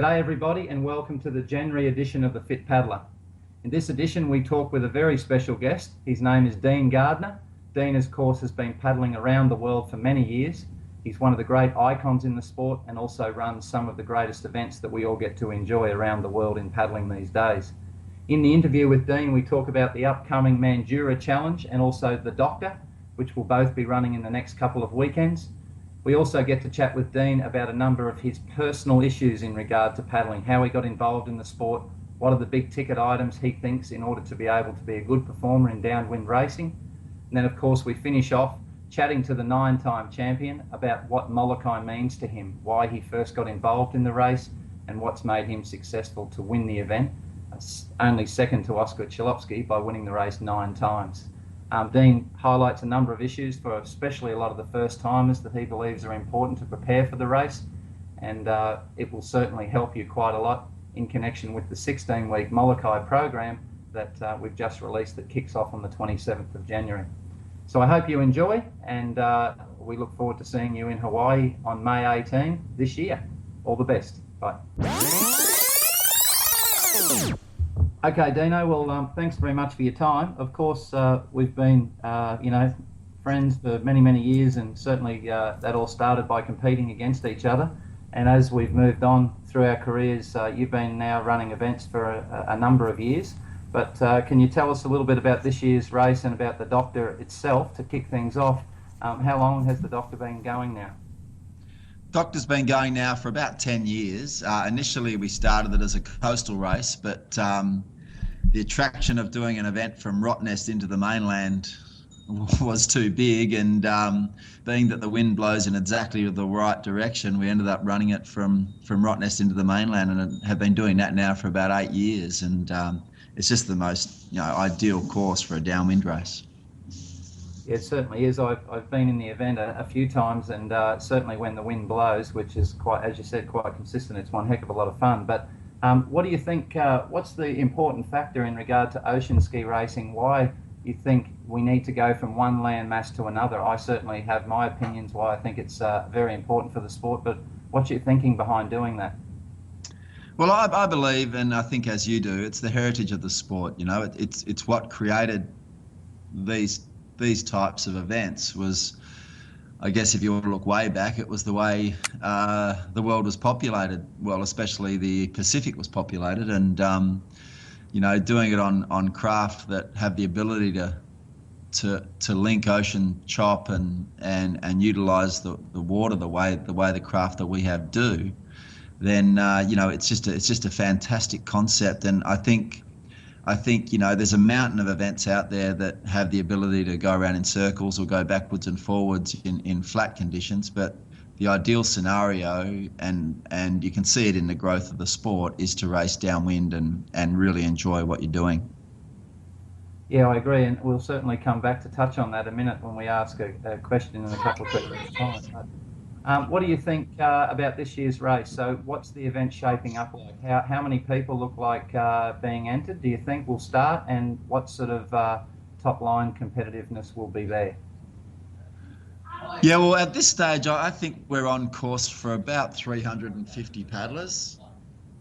G'day everybody and welcome to the January edition of the Fit Paddler. In this edition we talk with a very special guest. His name is Dean Gardiner. Dean, of course, has been paddling around the world for many years. He's one of the great icons in the sport and also runs some of the greatest events that we all get to enjoy around the world in paddling these days. In the interview with Dean we talk about the upcoming Mandurah Challenge and also the Doctor, which will both be running in the next couple of weekends. We also get to chat with Dean about a number of his personal issues in regard to paddling, how he got involved in the sport, what are the big ticket items he thinks in order to be able to be a good performer in downwind racing. And then of course we finish off chatting to the 9-time champion about what Molokai means to him, why he first got involved in the race and what's made him successful to win the event, only second to Oscar Chalopsky by winning the race 9 times. Dean highlights a number of issues for especially a lot of the first timers that he believes are important to prepare for the race, and it will certainly help you quite a lot in connection with the 16-week Molokai program that we've just released that kicks off on the 27th of January. So I hope you enjoy, and we look forward to seeing you in Hawaii on May 18 this year. All the best. Bye. Okay, Dino, well, thanks very much for your time. Of course, we've been, friends for many, many years, and certainly that all started by competing against each other. And as we've moved on through our careers, you've been now running events for a number of years. But can you tell us a little bit about this year's race and about the Doctor itself to kick things off? How long has the Doctor been going now? Doctor's been going now for about 10 years. Initially, we started it as a coastal race, but the attraction of doing an event from Rottnest into the mainland was too big, and being that the wind blows in exactly the right direction, we ended up running it from Rottnest into the mainland, and have been doing that now for about 8 years, and it's just the most ideal course for a downwind race. Yeah, it certainly is. I've been in the event a few times, and certainly when the wind blows, which is quite, as you said, quite consistent, it's one heck of a lot of fun. But what do you think, what's the important factor in regard to ocean ski racing? Why you think we need to go from one landmass to another? I certainly have my opinions why I think it's very important for the sport, but what's your thinking behind doing that? Well, I believe, and I think as you do, it's the heritage of the sport. It's what created these types of events. Was, I guess, if you want to look way back, it was the way the world was populated. Well, especially the Pacific was populated, and doing it on craft that have the ability to link ocean chop and utilize the water the way the craft that we have do. Then it's just a fantastic concept, and I think there's a mountain of events out there that have the ability to go around in circles or go backwards and forwards in flat conditions, but the ideal scenario, and you can see it in the growth of the sport, is to race downwind and really enjoy what you're doing. Yeah, I agree, and we'll certainly come back to touch on that a minute when we ask a question in a couple of questions' time. What do you think about this year's race? So what's the event shaping up like? How many people look like being entered, do you think, will start, and what sort of top-line competitiveness will be there? Yeah, well, at this stage, I think we're on course for about 350 paddlers.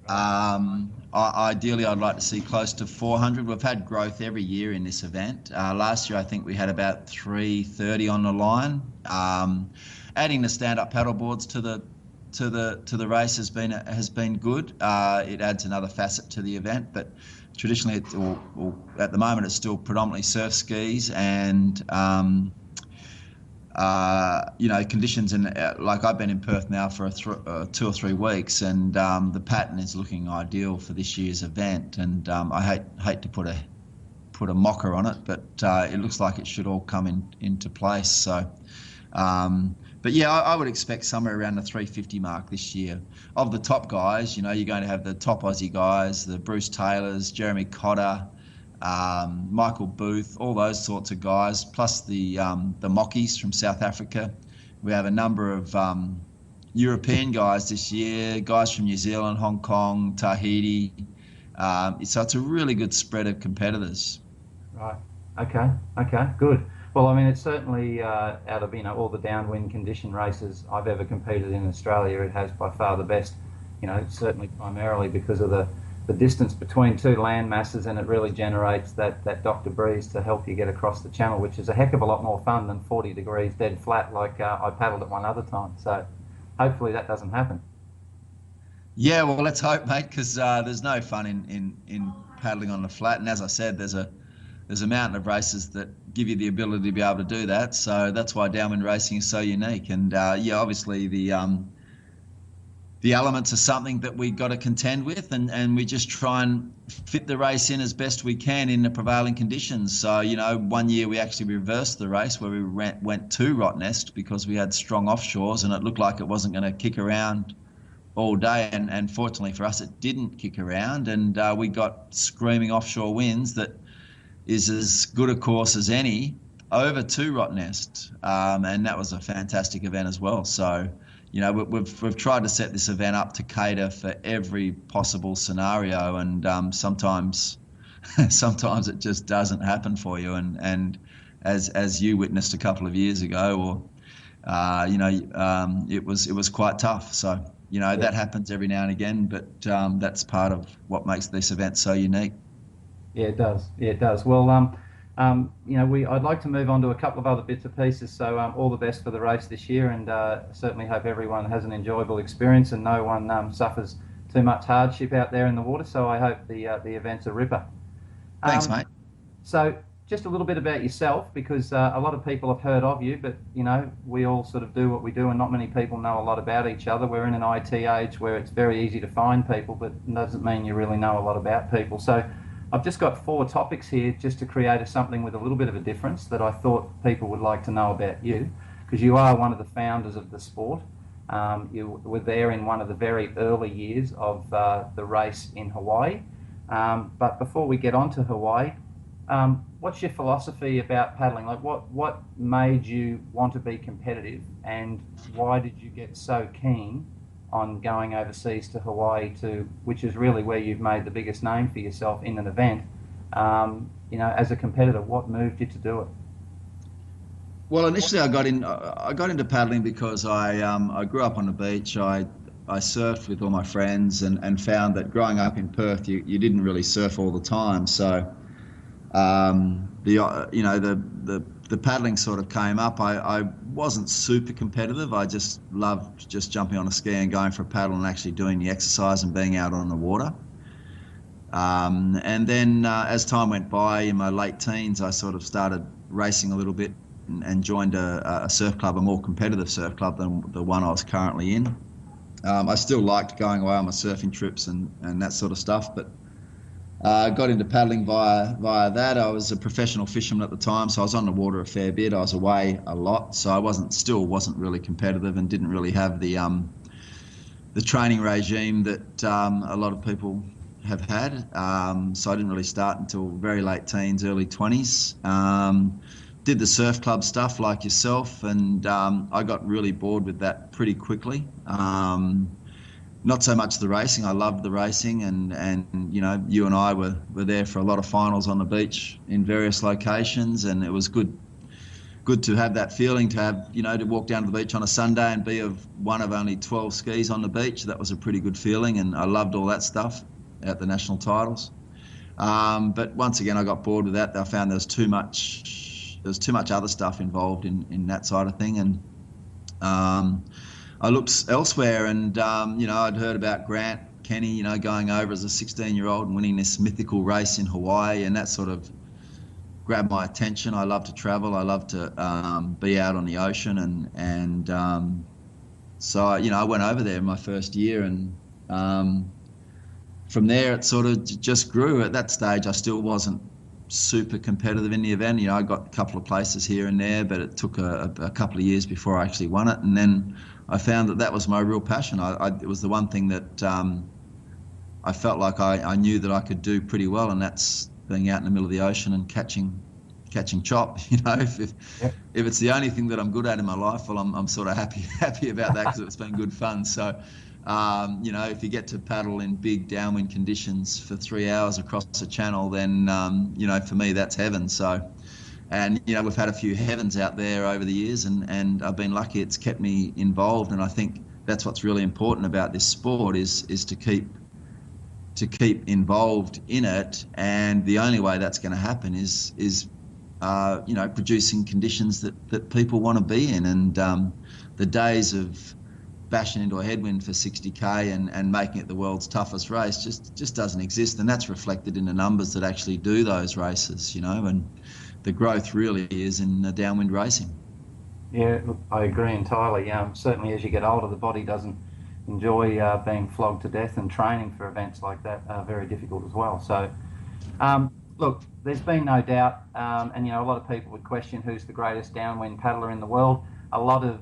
Ideally, I'd like to see close to 400. We've had growth every year in this event. Last year, I think we had about 330 on the line. Adding the stand-up paddle boards to the race has been good. It adds another facet to the event, but traditionally, at the moment, it's still predominantly surf skis and conditions. Like I've been in Perth now for 2 or 3 weeks, and the pattern is looking ideal for this year's event. And I hate to put a mocker on it, but it looks like it should all come into place. So. But yeah, I would expect somewhere around the 350 mark this year. Of the top guys, you're going to have the top Aussie guys, the Bruce Taylors, Jeremy Cotter, Michael Booth, all those sorts of guys, plus the Mockies from South Africa. We have a number of European guys this year, guys from New Zealand, Hong Kong, Tahiti. So it's a really good spread of competitors. Right. Okay. Good. Well, I mean, it's certainly out of all the downwind condition races I've ever competed in Australia, it has by far the best. certainly primarily because of the distance between two land masses, and it really generates that Dr. Breeze to help you get across the channel, which is a heck of a lot more fun than 40 degrees dead flat like I paddled at one other time. So hopefully that doesn't happen. Yeah, well, let's hope, mate, because there's no fun in paddling on the flat. And as I said, there's a mountain of races that give you the ability to be able to do that. So that's why downwind racing is so unique. And yeah, obviously the elements are something that we got to contend with, and we just try and fit the race in as best we can in the prevailing conditions. So, one year we actually reversed the race where we went to Rottnest because we had strong offshores and it looked like it wasn't going to kick around all day. And fortunately for us, it didn't kick around, and we got screaming offshore winds that is as good a course as any over to Rottnest. And that was a fantastic event as well. So, we've tried to set this event up to cater for every possible scenario, and sometimes it just doesn't happen for you. And as you witnessed a couple of years ago, or it was quite tough. So that happens every now and again, but that's part of what makes this event so unique. Yeah, it does. Yeah, it does. Well, I'd like to move on to a couple of other bits and pieces. So all the best for the race this year, and certainly hope everyone has an enjoyable experience and no one suffers too much hardship out there in the water. So I hope the event's a ripper. Thanks, mate. So just a little bit about yourself, because a lot of people have heard of you, but we all sort of do what we do, and not many people know a lot about each other. We're in an IT age where it's very easy to find people, but it doesn't mean you really know a lot about people. So I've just got 4 topics here just to create something with a little bit of a difference that I thought people would like to know about you, because you are one of the founders of the sport. You were there in one of the very early years of the race in Hawaii. But before we get on to Hawaii, what's your philosophy about paddling? Like, what made you want to be competitive, and why did you get so keen on going overseas to Hawaii, which is really where you've made the biggest name for yourself in an event? As a competitor, what moved you to do it? Well, initially I got into paddling because I grew up on the beach. I surfed with all my friends, and found that growing up in Perth, you didn't really surf all the time. So the paddling sort of came up. I wasn't super competitive. I just loved just jumping on a ski and going for a paddle and actually doing the exercise and being out on the water. And then as time went by, in my late teens, I sort of started racing a little bit and joined a surf club, a more competitive surf club than the one I was currently in. I still liked going away on my surfing trips and that sort of stuff, but got into paddling via that. I was a professional fisherman at the time, so I was on the water a fair bit. I was away a lot, so I wasn't really competitive and didn't really have the training regime that a lot of people have had. So I didn't really start until very late teens, early 20s. Did the surf club stuff like yourself, and I got really bored with that pretty quickly. Not so much the racing. I loved the racing, and you and I were there for a lot of finals on the beach in various locations, and it was good to have that feeling, to have to walk down to the beach on a Sunday and be one of only 12 skis on the beach. That was a pretty good feeling, and I loved all that stuff at the national titles. But once again, I got bored with that. I found there was too much other stuff involved in that side of thing, and I looked elsewhere, and I'd heard about Grant Kenny, going over as a 16-year-old and winning this mythical race in Hawaii, and that sort of grabbed my attention. I love to travel. I love to be out on the ocean, and so I went over there in my first year, and from there it sort of just grew. At that stage, I still wasn't super competitive in the event. I got a couple of places here and there, but it took a couple of years before I actually won it, and then I found that was my real passion. It was the one thing that I felt like I knew that I could do pretty well, and that's being out in the middle of the ocean and catching chop. If it's the only thing that I'm good at in my life, well, I'm sort of happy about that, because it's been good fun. So if you get to paddle in big downwind conditions for 3 hours across the channel, then for me that's heaven. So. And we've had a few heavens out there over the years, and I've been lucky. It's kept me involved, and I think that's what's really important about this sport is to keep involved in it, and the only way that's going to happen is producing conditions that people want to be in. And the days of bashing into a headwind for 60k and making it the world's toughest race just doesn't exist, and that's reflected in the numbers that actually do those races, and the growth really is in the downwind racing. Yeah, look, I agree entirely. Certainly as you get older, the body doesn't enjoy being flogged to death, and training for events like that are very difficult as well. So, look, there's been no doubt, and a lot of people would question who's the greatest downwind paddler in the world. A lot of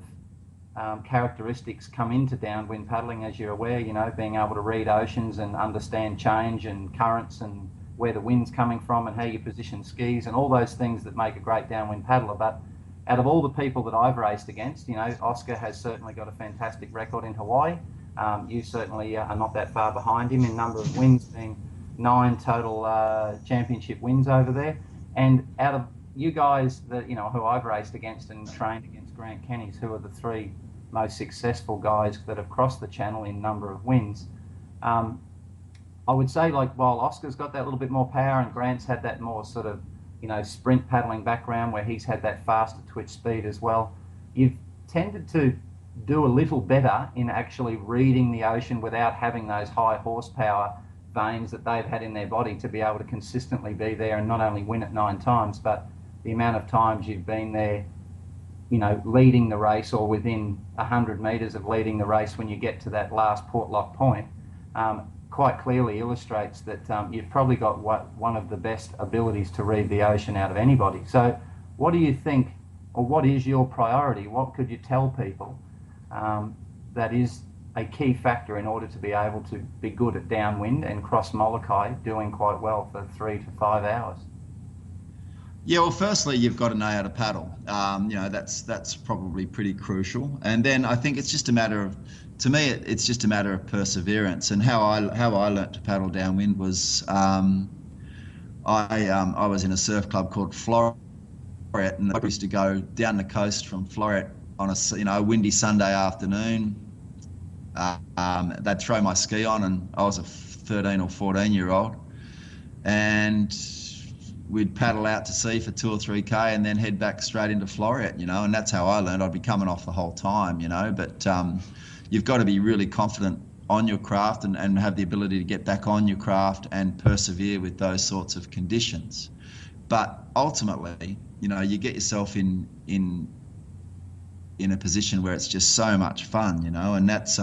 characteristics come into downwind paddling, as you're aware, being able to read oceans and understand change and currents and where the wind's coming from and how you position skis and all those things that make a great downwind paddler. But out of all the people that I've raced against, Oscar has certainly got a fantastic record in Hawaii. You certainly are not that far behind him in number of wins, being 9 total championship wins over there. And out of you guys that who I've raced against and trained against, Grant Kenny's, who are the 3 most successful guys that have crossed the channel in number of wins, I would say, while Oscar's got that little bit more power and Grant's had that more sort of sprint paddling background where he's had that faster twitch speed as well, you've tended to do a little better in actually reading the ocean without having those high horsepower veins that they've had in their body to be able to consistently be there and not only win it 9 times, but the amount of times you've been there, leading the race or within 100 metres of leading the race when you get to that last portlock point, quite clearly illustrates that you've probably got one of the best abilities to read the ocean out of anybody. So what do you think, or what is your priority? What could you tell people that is a key factor in order to be able to be good at downwind and cross Molokai doing quite well for 3 to 5 hours? Yeah, well, firstly, you've got to know how to paddle. That's probably pretty crucial. And then I think it's just a matter of, to me, it's just a matter of perseverance. And how I learnt to paddle downwind was I was in a surf club called Floret, and I used to go down the coast from Floret on a windy Sunday afternoon. They'd throw my ski on, and I was a 13 or 14-year-old, and we'd paddle out to sea for 2 or 3k and then head back straight into Floret, and that's how I learned. I'd be coming off the whole time, but you've got to be really confident on your craft and have the ability to get back on your craft and persevere with those sorts of conditions. But ultimately, you get yourself in a position where it's just so much fun, and that's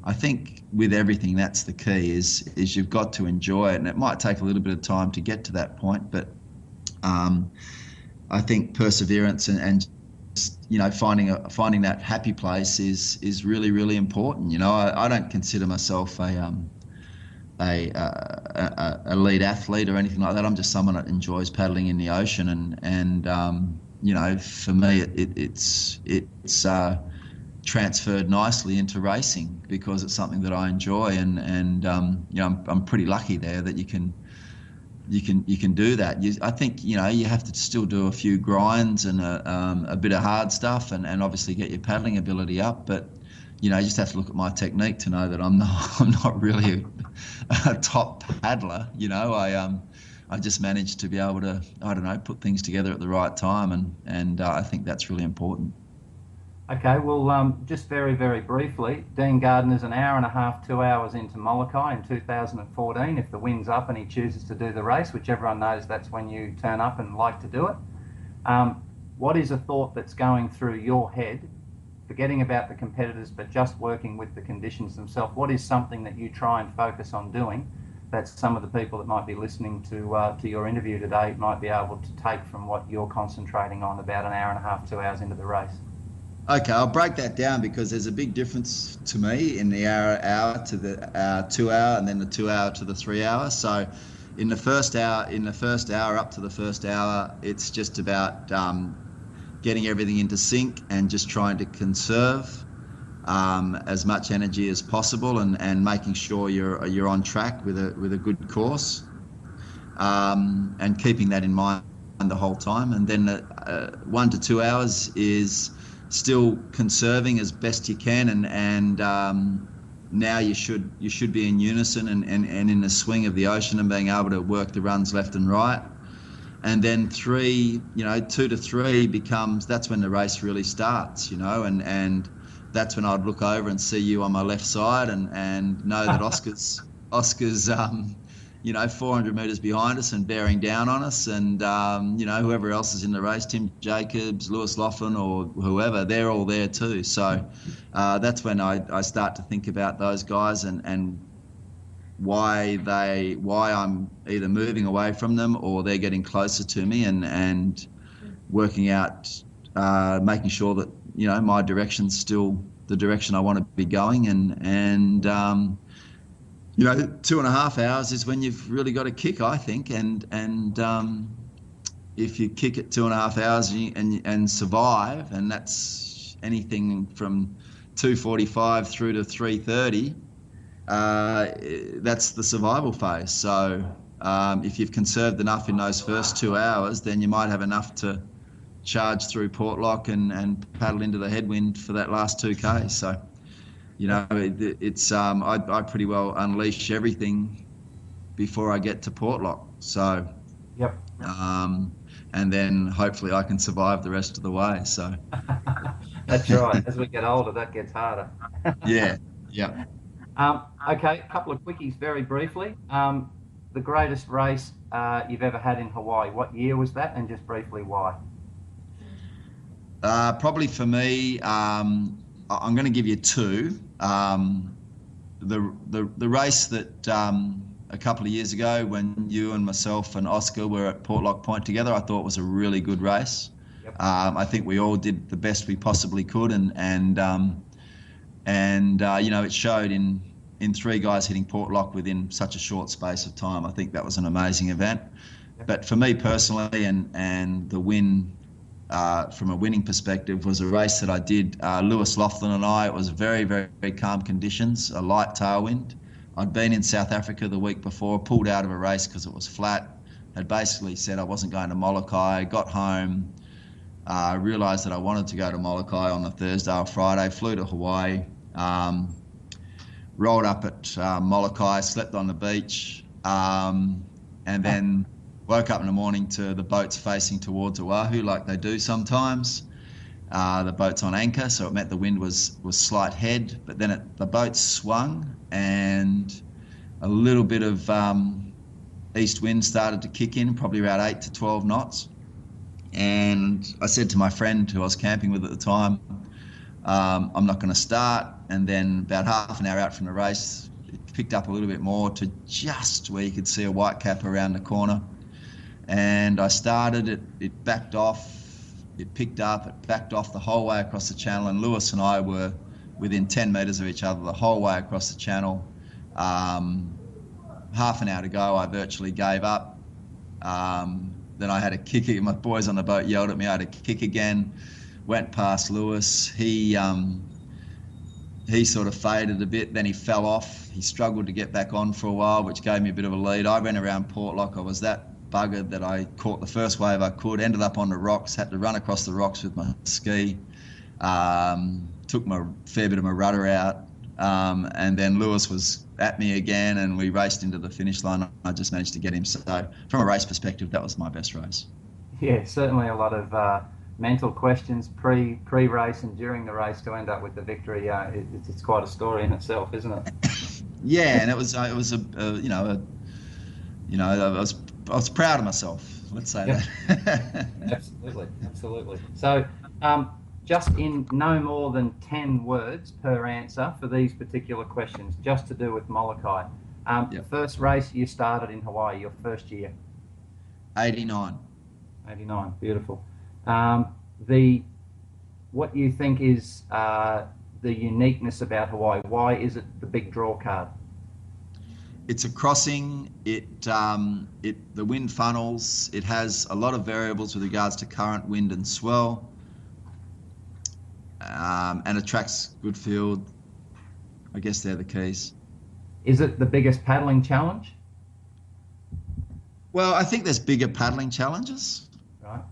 I think with everything, that's the key is you've got to enjoy it, and it might take a little bit of time to get to that point, but I think perseverance and finding that happy place is really, really important. I don't consider myself a elite athlete or anything like that. I'm just someone that enjoys paddling in the ocean, and for me it's transferred nicely into racing because it's something that I enjoy, and I'm pretty lucky there that you can do that. I think you have to still do a few grinds and a bit of hard stuff, and obviously get your paddling ability up. But you just have to look at my technique to know that I'm not really a top paddler. I just managed to be able to, put things together at the right time, and I think that's really important. Okay, well, just very, very briefly, Dean Gardiner's an hour and a half, 2 hours into Molokai in 2014. If the wind's up and he chooses to do the race, which everyone knows that's when you turn up and like to do it. What is a thought that's going through your head, forgetting about the competitors, but just working with the conditions themselves? What is something that you try and focus on doing that some of the people that might be listening to your interview today might be able to take from what you're concentrating on about an hour and a half, 2 hours into the race? Okay, I'll break that down because there's a big difference to me in the hour to the 2 hour, and then the 2 hour to the 3 hour. So in the first hour up to the first hour, it's just about getting everything into sync and just trying to conserve as much energy as possible, and making sure you're on track with a good course, and keeping that in mind the whole time. And then 1 to 2 hours is still conserving as best you can, and now you should be in unison and in the swing of the ocean and being able to work the runs left and right. And then 2 to 3 that's when the race really starts, and that's when I'd look over and see you on my left side and know that Oscar's 400 metres behind us and bearing down on us, and whoever else is in the race, Tim Jacobs, Lewis Laughlin, or whoever, they're all there too. So that's when I start to think about those guys and why I'm either moving away from them or they're getting closer to me, and working out, making sure that my direction's still the direction I want to be going, and 2.5 hours is when you've really got to kick, I think, and if you kick at 2.5 hours and survive, and that's anything from 2:45 through to 3:30. That's the survival phase. So if you've conserved enough in those first 2 hours, then you might have enough to charge through Portlock and paddle into the headwind for that last 2K. So, it's I pretty well unleash everything before I get to Portlock. So, yep. And then hopefully I can survive the rest of the way. So, that's right. As we get older, that gets harder. Yeah. Okay, a couple of quickies very briefly. The greatest race you've ever had in Hawaii, what year was that, and just briefly why? Probably for me, I'm going to give you 2. The race that a couple of years ago when you and myself and Oscar were at Portlock Point together, I thought was a really good race. Yep. I think we all did the best we possibly could, and it showed in 3 guys hitting Portlock within such a short space of time. I think that was an amazing event. But for me personally, and the win from a winning perspective was a race that I did, Lewis Laughlin and I. It was very, very, very calm conditions, a light tailwind. I'd been in South Africa the week before, pulled out of a race because it was flat, had basically said I wasn't going to Molokai, got home, realised that I wanted to go to Molokai on the Thursday or Friday, flew to Hawaii, rolled up at Molokai, slept on the beach, and then woke up in the morning to the boats facing towards Oahu like they do sometimes. The boat's on anchor, so it meant the wind was slight head, but then the boat swung and a little bit of east wind started to kick in, probably around 8 to 12 knots. And I said to my friend who I was camping with at the time, I'm not going to start. And then about half an hour out from the race, it picked up a little bit more to just where you could see a white cap around the corner. And I started, it backed off, it picked up, it backed off the whole way across the channel, and Lewis and I were within 10 metres of each other the whole way across the channel. Half an hour to go, I virtually gave up. Then I had a kick, my boys on the boat yelled at me, I had a kick again, went past Lewis. He sort of faded a bit, then he fell off. He struggled to get back on for a while, which gave me a bit of a lead. I ran around Portlock, I was that buggered that I caught the first wave I could, ended up on the rocks, had to run across the rocks with my ski, took my fair bit of my rudder out, and then Lewis was at me again and we raced into the finish line. I just managed to get him. So from a race perspective, that was my best race. Yeah, certainly a lot of mental questions pre-race and during the race to end up with the victory. It's quite a story in itself, isn't it? Yeah, and I was proud of myself. Let's say that. Absolutely. So, just in no more than 10 words per answer for these particular questions, just to do with Molokai. The first race you started in Hawaii, your first year? 89. 89, beautiful. What you think is the uniqueness about Hawaii? Why is it the big draw card? It's a crossing. The wind funnels. It has a lot of variables with regards to current, wind, and swell, and attracts good field. I guess they're the keys. Is it the biggest paddling challenge? Well, I think there's bigger paddling challenges. Right.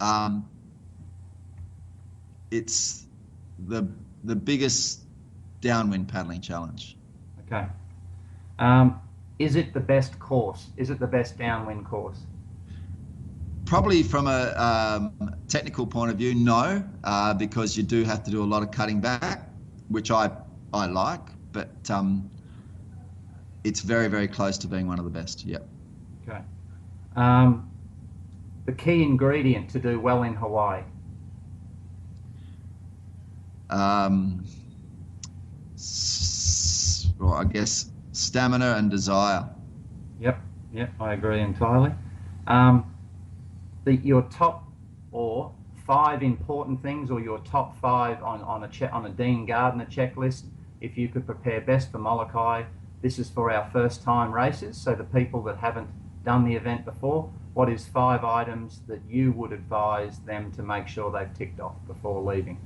the the biggest downwind paddling challenge. Okay. Is it the best course? Is it the best downwind course? Probably from a technical point of view, no, because you do have to do a lot of cutting back, which I like, but it's very, very close to being one of the best. Yep. Okay. The key ingredient to do well in Hawaii? Well, I guess stamina and desire. Yep, I agree entirely. Your top or 5 important things, or your top 5 on a Dean Gardiner checklist, if you could prepare best for Molokai. This is for our first time racers, so the people that haven't done the event before. What is 5 items that you would advise them to make sure they've ticked off before leaving?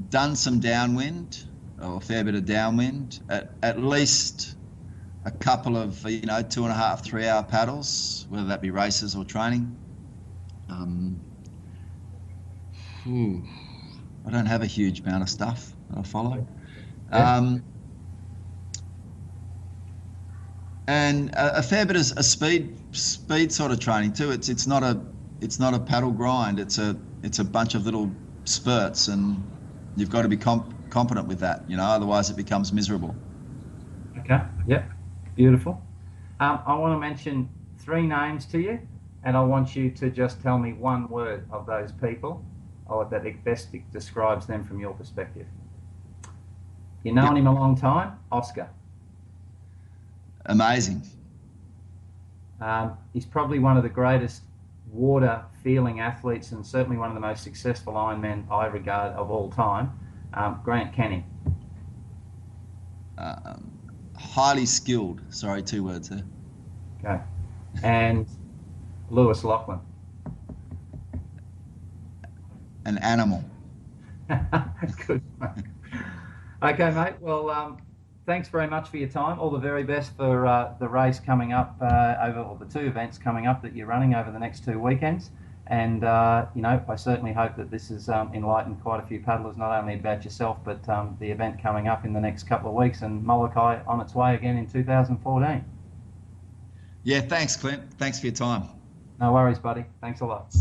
Done some downwind, or a fair bit of downwind, at least a couple of 2.5, 3 hour paddles, whether that be races or training. I don't have a huge amount of stuff that I follow. Yeah. And a fair bit of a speed sort of training too. It's not a paddle grind. It's a bunch of little spurts, and you've got to be competent with that. Otherwise it becomes miserable. Okay. Yep. Beautiful. I want to mention 3 names to you, and I want you to just tell me one word of those people, or that best describes them from your perspective. You known him a long time, Oscar. Amazing. He's probably one of the greatest water feeling athletes, and certainly one of the most successful Ironmen I regard of all time. Grant Kenny. Highly skilled. Sorry, 2 words there. Okay. And Lewis Lachlan. An animal. Good. Okay, mate. Well, thanks very much for your time. All the very best for the race coming up or the 2 events coming up that you're running over the next 2 weekends. And I certainly hope that this has enlightened quite a few paddlers, not only about yourself, but the event coming up in the next couple of weeks, and Molokai on its way again in 2014. Yeah, thanks, Clint. Thanks for your time. No worries, buddy. Thanks a lot.